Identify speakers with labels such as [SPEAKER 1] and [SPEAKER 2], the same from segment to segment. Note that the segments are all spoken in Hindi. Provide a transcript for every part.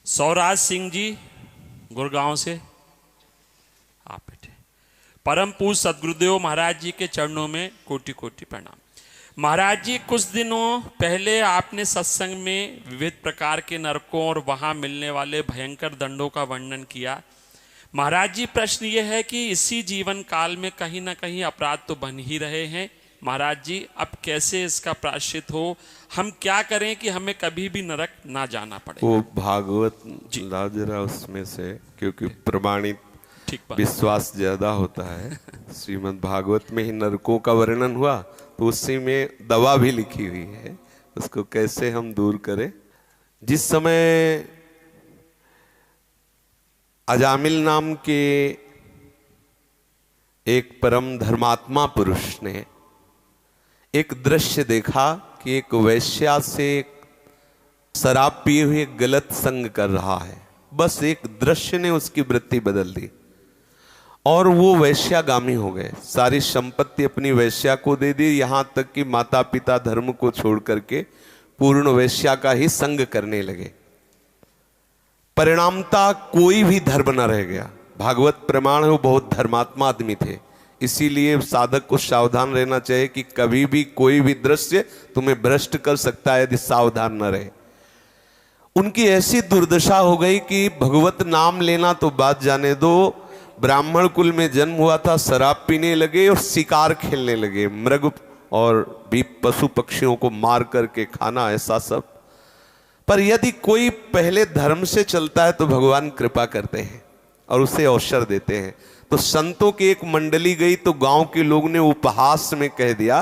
[SPEAKER 1] सौराज सिंह जी गुड़गांव से आप बैठे। परम पूज्य सदगुरुदेव महाराज जी के चरणों में कोटि कोटि प्रणाम। महाराज जी, कुछ दिनों पहले आपने सत्संग में विविध प्रकार के नरकों और वहां मिलने वाले भयंकर दंडों का वर्णन किया। महाराज जी, प्रश्न ये है कि इसी जीवन काल में कहीं ना कहीं अपराध तो बन ही रहे हैं। महाराज जी, अब कैसे इसका प्रायश्चित हो? हम क्या करें कि हमें कभी भी नरक ना जाना पड़े?
[SPEAKER 2] वो भागवत जरा उसमें से, क्योंकि प्रमाणित विश्वास ज्यादा होता है। श्रीमद् भागवत में ही नरकों का वर्णन हुआ, तो उसी में दवा भी लिखी हुई है, उसको कैसे हम दूर करें। जिस समय अजामिल नाम के एक परम धर्मात्मा पुरुष ने एक दृश्य देखा कि एक वैश्या से शराब पिए हुए गलत संग कर रहा है। बस एक दृश्य ने उसकी वृत्ति बदल दी और वो वैश्यागामी हो गए। सारी संपत्ति अपनी वैश्या को दे दी, यहां तक कि माता पिता धर्म को छोड़ करके पूर्ण वैश्या का ही संग करने लगे। परिणामता कोई भी धर्म न रह गया। भागवत प्रमाण है, वो बहुत धर्मात्मा आदमी थे। इसीलिए साधक को सावधान रहना चाहिए कि कभी भी कोई भी दृश्य तुम्हें भ्रष्ट कर सकता है यदि सावधान न रहे। उनकी ऐसी दुर्दशा हो गई कि भगवत नाम लेना तो बात जाने दो, ब्राह्मण कुल में जन्म हुआ था, शराब पीने लगे और शिकार खेलने लगे, मृग और भी पशु पक्षियों को मार करके खाना, ऐसा सब। पर यदि कोई पहले धर्म से चलता है तो भगवान कृपा करते हैं और उसे अवसर देते हैं। तो संतों की एक मंडली गई तो गांव के लोग ने उपहास में कह दिया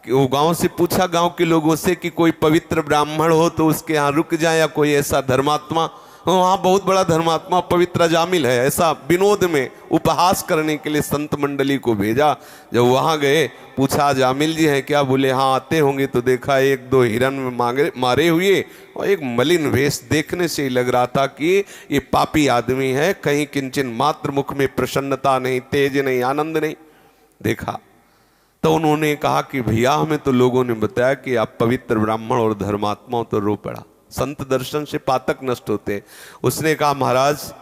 [SPEAKER 2] कि वो गांव से पूछा गांव के लोगों से कि कोई पवित्र ब्राह्मण हो तो उसके यहाँ रुक जाए, या कोई ऐसा धर्मात्मा, वहाँ बहुत बड़ा धर्मात्मा पवित्र अजामिल है, ऐसा विनोद में उपहास करने के लिए संत मंडली को भेजा। जब वहाँ गए पूछा अजामिल जी हैं क्या? बोले हाँ आते होंगे। तो देखा एक दो हिरन मारे हुए और एक मलिन वेश, देखने से ही लग रहा था कि ये पापी आदमी है। कहीं किंचन मात्र मुख में प्रसन्नता नहीं, तेज नहीं, आनंद नहीं देखा। तो उन्होंने कहा कि भैया हमें तो लोगों ने बताया कि आप पवित्र ब्राह्मण और धर्मात्मा। तो रो पड़ा। संत दर्शन से पातक नष्ट होते। उसने कहा महाराज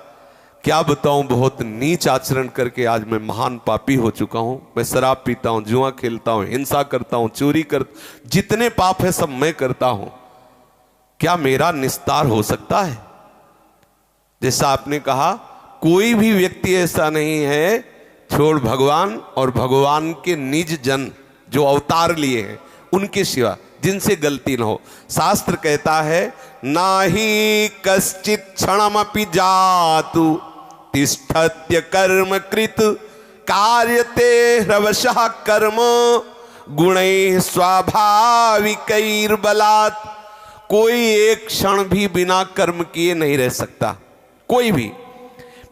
[SPEAKER 2] क्या बताऊं, बहुत नीच आचरण करके आज मैं महान पापी हो चुका हूं। मैं शराब पीता हूं, जुआ खेलता हूं, हिंसा करता हूं, चोरी कर, जितने पाप है सब मैं करता हूं। क्या मेरा निस्तार हो सकता है? जैसा आपने कहा, कोई भी व्यक्ति ऐसा नहीं है छोड़ भगवान और भगवान के निज जन जो अवतार लिए हैं उनके सिवा जिनसे गलती न हो। शास्त्र कहता है नाही कश्चित क्षणमपि जातु तिष्ठत्य कर्म कृत कार्यते ह्रवशः कर्म गुणैः स्वाभाविकैर्बलात्। कोई एक क्षण भी बिना कर्म किए नहीं रह सकता, कोई भी।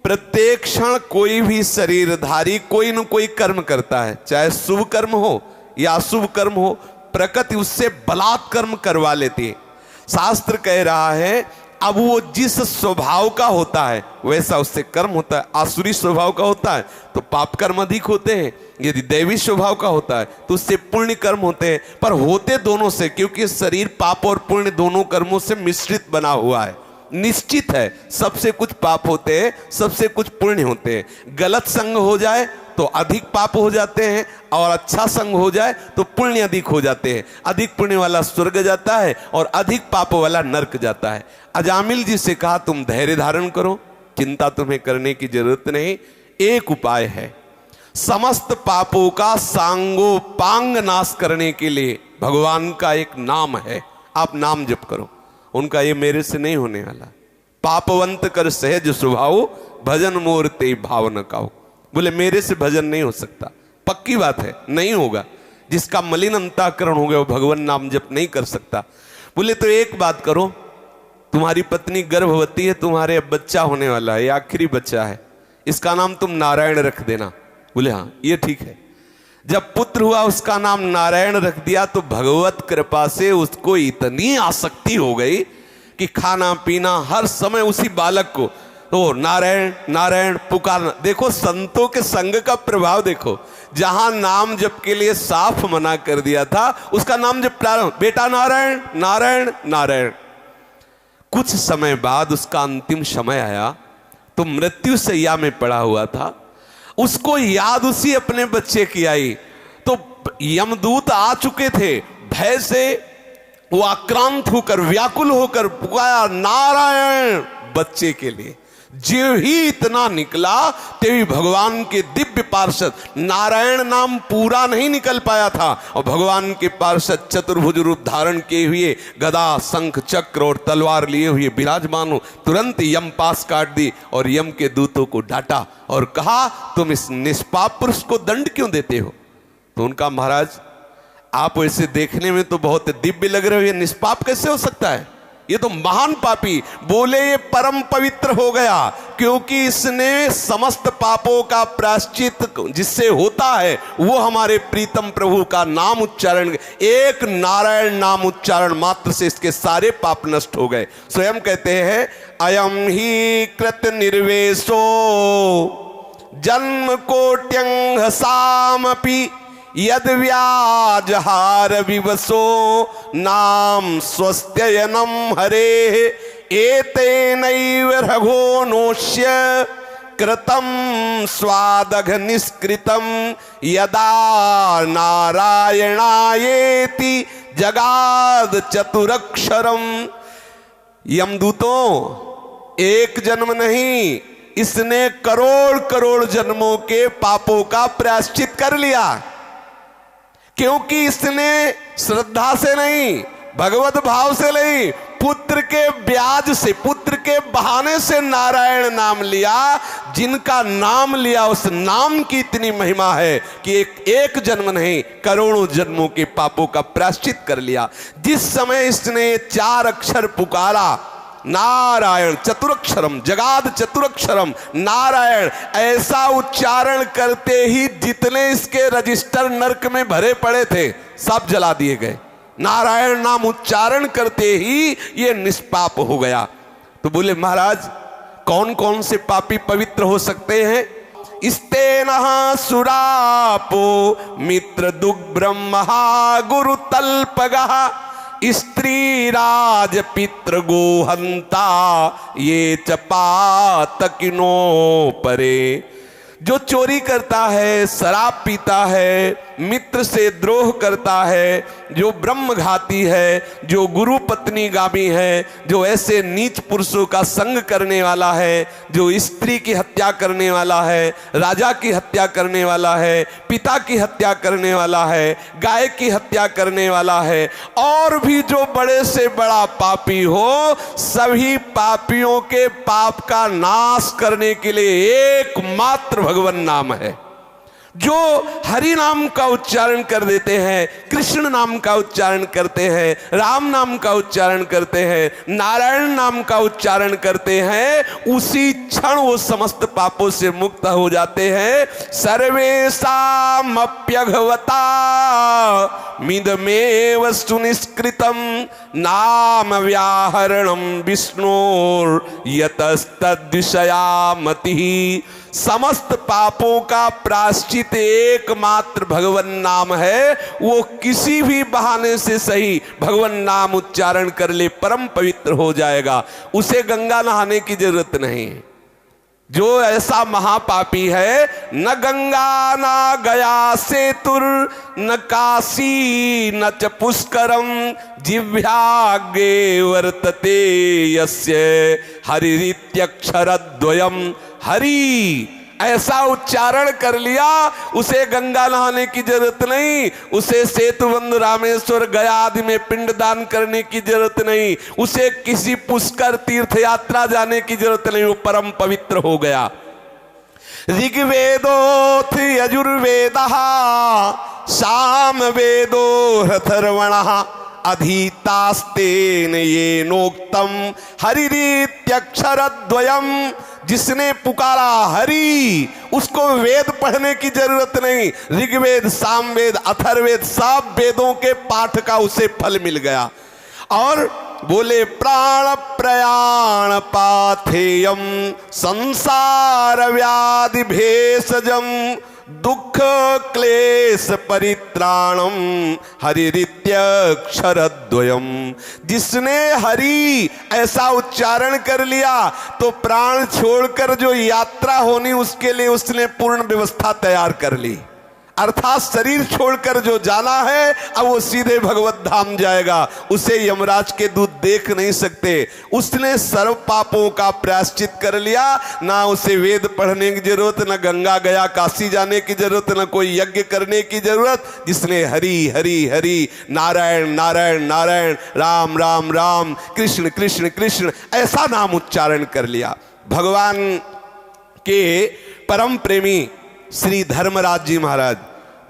[SPEAKER 2] प्रत्येक क्षण कोई भी शरीरधारी कोई न कोई कर्म करता है, चाहे शुभ कर्म हो या अशुभ कर्म हो, प्रकृति उससे बलात् कर्म करवा लेती है। शास्त्र कह रहा है अब वो जिस स्वभाव का होता है वैसा उससे कर्म होता है। आसुरी स्वभाव का होता है तो पाप कर्म अधिक होते हैं, यदि दैवी स्वभाव का होता है तो उससे पुण्य कर्म होते हैं। पर होते दोनों से, क्योंकि शरीर पाप और पुण्य दोनों कर्मों से मिश्रित बना हुआ है। निश्चित है सबसे कुछ पाप होते हैं, सबसे कुछ पुण्य होते हैं। गलत संग हो जाए तो अधिक पाप हो जाते हैं और अच्छा संग हो जाए तो पुण्य अधिक हो जाते हैं। अधिक पुण्य वाला स्वर्ग जाता है और अधिक पाप वाला नरक जाता है। अजामिल जी से कहा तुम धैर्य धारण करो, चिंता तुम्हें करने की जरूरत नहीं। एक उपाय है, समस्त पापों का सांगोपांग नाश करने के लिए भगवान का एक नाम है, आप नाम जप करो। उनका ये मेरे से नहीं होने वाला। पापवंत कर सहज स्वभाव भजन मोर ते भाव न काओ। बोले मेरे से भजन नहीं हो सकता, पक्की बात है नहीं होगा। जिसका मलिन अंतःकरण हो गया वो भगवान नाम जप नहीं कर सकता। बोले तो एक बात करो, तुम्हारी पत्नी गर्भवती है, तुम्हारे अब बच्चा होने वाला है, ये आखिरी बच्चा है, इसका नाम तुम नारायण रख देना। बोले हाँ ये ठीक है। जब पुत्र हुआ उसका नाम नारायण रख दिया तो भगवत कृपा से उसको इतनी आसक्ति हो गई कि खाना पीना हर समय उसी बालक को तो नारायण नारायण पुकारना। देखो संतों के संग का प्रभाव देखो। जहां नाम जप के लिए साफ मना कर दिया था उसका नाम जप प्रारंभ, बेटा नारायण नारायण नारायण। कुछ समय बाद उसका अंतिम समय आया तो मृत्यु शैया में पड़ा हुआ था। उसको याद उसी अपने बच्चे की आई तो यमदूत आ चुके थे। भय से वो आक्रांत होकर व्याकुल होकर पुकारा नारायण बच्चे के लिए। जो ही इतना निकला तेवी भगवान के दिव्य पार्षद, नारायण नाम पूरा नहीं निकल पाया था और भगवान के पार्षद चतुर्भुज रूप धारण किए हुए गदा शंख चक्र और तलवार लिए हुए विराजमान हो। तुरंत यम पास काट दी और यम के दूतों को डांटा और कहा तुम इस निष्पाप पुरुष को दंड क्यों देते हो। तो उनका महाराज आप वैसे देखने में तो बहुत दिव्य लग रहे हो, ये निष्पाप कैसे हो सकता है, ये तो महान पापी। बोले ये परम पवित्र हो गया क्योंकि इसने समस्त पापों का प्रायश्चित जिससे होता है वो हमारे प्रीतम प्रभु का नाम उच्चारण, एक नारायण नाम उच्चारण मात्र से इसके सारे पाप नष्ट हो गए। स्वयं कहते हैं अयम ही कृत निर्वेशो जन्म कोट्यंग सामपि यद व्याजहार विवसो नाम स्वस्त्ययनम हरे एतेनैव रघो नोष्य कृतम स्वादघ निष्कृतम यदा नारायणायेति जगाद चतुरक्षरम। यमदूतों एक जन्म नहीं, इसने करोड़ करोड़ जन्मों के पापों का प्रायश्चित कर लिया क्योंकि इसने श्रद्धा से नहीं, भगवत भाव से नहीं, पुत्र के ब्याज से, पुत्र के बहाने से नारायण नाम लिया। जिनका नाम लिया उस नाम की इतनी महिमा है कि एक जन्म नहीं करोड़ों जन्मों के पापों का प्रायश्चित कर लिया। जिस समय इसने 4 अक्षर पुकारा नारायण चतुरक्षरम जगाद चतुरक्षरम नारायण, ऐसा उच्चारण करते ही जितने इसके रजिस्टर नरक में भरे पड़े थे सब जला दिए गए। नारायण नाम उच्चारण करते ही ये निष्पाप हो गया। तो बोले महाराज कौन कौन से पापी पवित्र हो सकते हैं। इस्तेनः सुरापो मित्र दुग्ब्रह्महा गुरु तल्पगः स्त्री राज पितृ गोहंता ये चपातकिनो परे। जो चोरी करता है, शराब पीता है, मित्र से द्रोह करता है, जो ब्रह्मघाती है, जो गुरु पत्नी गामी है, जो ऐसे नीच पुरुषों का संग करने वाला है, जो स्त्री की हत्या करने वाला है, राजा की हत्या करने वाला है, पिता की हत्या करने वाला है, गाय की हत्या करने वाला है, और भी जो बड़े से बड़ा पापी हो, सभी पापियों के पाप का नाश करने के लिए एकमात्र भगवान नाम है। जो हरि नाम का उच्चारण कर देते हैं, कृष्ण नाम का उच्चारण करते हैं, राम नाम का उच्चारण करते हैं, नारायण नाम का उच्चारण करते हैं, उसी क्षण वो समस्त पापों से मुक्त हो जाते हैं। सर्वेषामप्यघवता मिदमेव सुनिष्कृतम नाम व्याहरणम विष्णुर यतस्तद्विषया मतिः। समस्त पापों का प्रायश्चित एकमात्र भगवान नाम है। वो किसी भी बहाने से सही भगवान नाम उच्चारण कर ले परम पवित्र हो जाएगा, उसे गंगा नहाने की जरूरत नहीं। जो ऐसा महापापी है, न गंगा न गया सेतुर न काशी न च पुष्करम जिह्वाग्रे वर्तते यस्य हरिरित्यक्षरद्वयम्। हरि ऐसा उच्चारण कर लिया, उसे गंगा नहाने की जरूरत नहीं, उसे सेतुबंध रामेश्वर गया आदि में पिंडदान करने की जरूरत नहीं, उसे किसी पुष्कर तीर्थ यात्रा जाने की जरूरत नहीं, वो परम पवित्र हो गया। ऋग्वेदोऽथ यजुर्वेदः सामवेदो अथर्वणः अधीतास्तेन येनोक्तम हरिरित्यक्षरद्वयम्। जिसने पुकारा हरि, उसको वेद पढ़ने की जरूरत नहीं, ऋग्वेद सामवेद अथर्ववेद सब वेदों के पाठ का उसे फल मिल गया। और बोले प्राण प्रयाण पाथेयम संसार व्याधि भेषजम दुख क्लेश परित्राणम हरिरित्यक्षरद्वयम। जिसने हरि ऐसा उच्चारण कर लिया तो प्राण छोड़कर जो यात्रा होनी उसके लिए उसने पूर्ण व्यवस्था तैयार कर ली। अर्थात शरीर छोड़कर जो जाना है अब वो सीधे भगवत धाम जाएगा, उसे यमराज के दूत देख नहीं सकते। उसने सर्व पापों का प्रायश्चित कर लिया, ना उसे वेद पढ़ने की जरूरत, ना गंगा गया काशी जाने की जरूरत, ना कोई यज्ञ करने की जरूरत। जिसने हरि हरि हरि, नारायण नारायण नारायण, राम राम राम, कृष्ण कृष्ण कृष्ण ऐसा नाम उच्चारण कर लिया। भगवान के परम प्रेमी श्री धर्मराज जी महाराज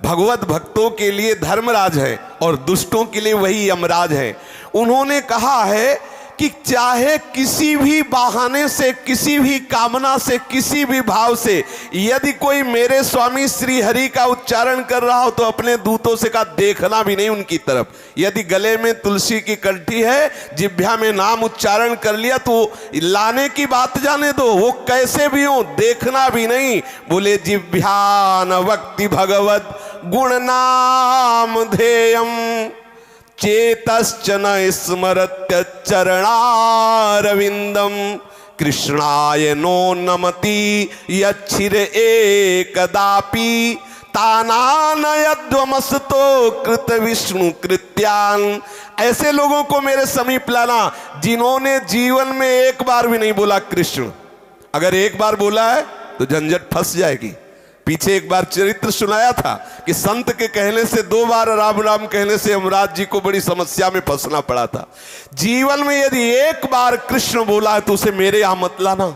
[SPEAKER 2] भगवत भक्तों के लिए धर्मराज है और दुष्टों के लिए वही यमराज है। उन्होंने कहा है कि चाहे किसी भी बहाने से, किसी भी कामना से, किसी भी भाव से यदि कोई मेरे स्वामी श्री हरि का उच्चारण कर रहा हो तो अपने दूतों से का देखना भी नहीं उनकी तरफ। यदि गले में तुलसी की कंठी है, जिह्वा में नाम उच्चारण कर लिया तो लाने की बात जाने दो, वो कैसे भी हो देखना भी नहीं। बोले जिह्वान वक्ति भगवत गुण नाम धेयम चेतश्च न स्मरत्य चरणारविंदम कृष्णाय नो नमति यच्छिर एकदापि तानानयध्वमस्तो कृत विष्णु कृत्यान। ऐसे लोगों को मेरे समीप लाना जिन्होंने जीवन में एक बार भी नहीं बोला कृष्ण। अगर एक बार बोला है तो झंझट फंस जाएगी। पीछे एक बार चरित्र सुनाया था कि संत के कहने से 2 बार राम राम कहने से यमराज जी को बड़ी समस्या में फंसना पड़ा था। जीवन में यदि एक बार कृष्ण बोला है तो उसे मेरे यहां मत लाना।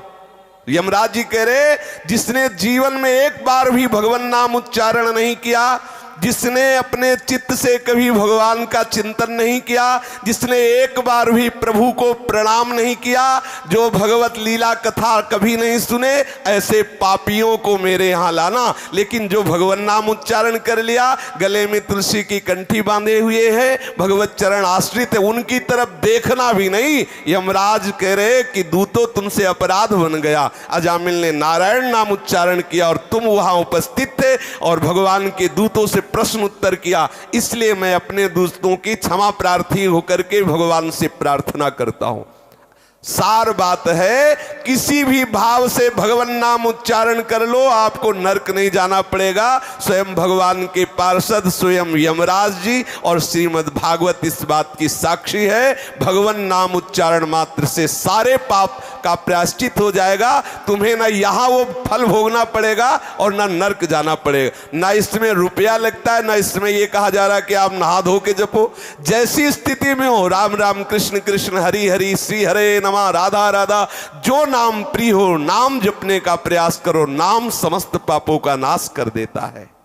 [SPEAKER 2] यमराज जी कह रहे जिसने जीवन में एक बार भी भगवान नाम उच्चारण नहीं किया, जिसने अपने चित्त से कभी भगवान का चिंतन नहीं किया, जिसने एक बार भी प्रभु को प्रणाम नहीं किया, जो भगवत लीला कथा कभी नहीं सुने, ऐसे पापियों को मेरे यहाँ लाना। लेकिन जो भगवान नाम उच्चारण कर लिया, गले में तुलसी की कंठी बांधे हुए है, भगवत चरण आश्रित है, उनकी तरफ देखना भी नहीं। यमराज कह रहे कि दूतो तुमसे अपराध बन गया। अजामिल ने नारायण नाम उच्चारण किया और तुम वहां उपस्थित थे और भगवान के दूतों से प्रश्न उत्तर किया, इसलिए मैं अपने दोस्तों की क्षमा प्रार्थी होकर के भगवान से प्रार्थना करता हूं। सार बात है किसी भी भाव से भगवान नाम उच्चारण कर लो, आपको नरक नहीं जाना पड़ेगा। स्वयं भगवान के पार्षद स्वयं यमराज जी और श्रीमद् भागवत इस बात की साक्षी है। भगवान नाम उच्चारण मात्र से सारे पाप का प्रायश्चित हो जाएगा। तुम्हें ना यहाँ वो फल भोगना पड़ेगा और ना नरक जाना पड़ेगा। ना इसमें रुपया लगता है, ना इसमें ये कहा जा रहा है कि आप नहा धो के जपो। जैसी स्थिति में हो, राम राम कृष्ण कृष्ण हरि हरि श्री हरे नमः राधा राधा, जो नाम प्रिय हो नाम जपने का प्रयास करो। नाम समस्त पापों का नाश कर देता है।